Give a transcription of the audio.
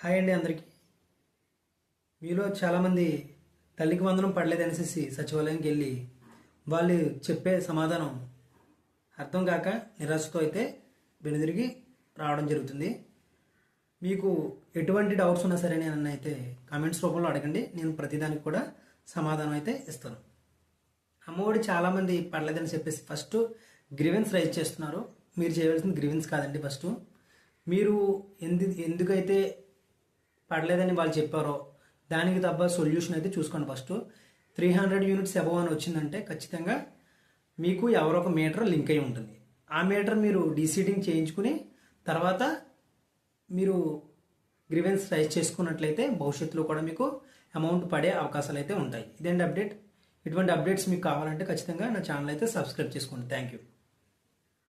Hi అండి అందరికీ. మీలో చాలామంది తల్లికి వందనం పడలేదనేసి సచివాలయంకి వెళ్ళి వాళ్ళు చెప్పే సమాధానం అర్థం కాక నిరాశతో అయితే వెనుదిరిగి రావడం జరుగుతుంది. మీకు ఎటువంటి డౌట్స్ ఉన్నా సరే నన్ను అయితే కామెంట్స్ రూపంలో అడగండి. నేను ప్రతిదానికి కూడా సమాధానం అయితే ఇస్తాను. అమ్మఒడి చాలామంది పడలేదని చెప్పేసి ఫస్ట్ గ్రీవెన్స్ రైజ్ చేస్తున్నారు. మీరు చేయవలసిన గ్రీవెన్స్ కాదండి. ఫస్ట్ మీరు ఎందుకైతే పడలేదని వాళ్ళు చెప్పారో దానికి తప్ప సొల్యూషన్ అయితే చూసుకోండి. ఫస్ట్ 300 యూనిట్స్ అబవ్ అని వచ్చిందంటే ఖచ్చితంగా మీకు ఎవరో ఒక మీటర్ లింక్ అయి ఉంటుంది. ఆ మీటర్ మీరు డీసీడింగ్ చేయించుకుని తర్వాత మీరు గ్రీవెన్స్ రైజ్ చేసుకున్నట్లయితే భవిష్యత్తులో కూడా మీకు అమౌంట్ పడే అవకాశాలు అయితే ఉంటాయి. ఇదేంటి అప్డేట్. ఇటువంటి అప్డేట్స్ మీకు కావాలంటే ఖచ్చితంగా నా ఛానల్ అయితే సబ్స్క్రైబ్ చేసుకోండి. Thank you.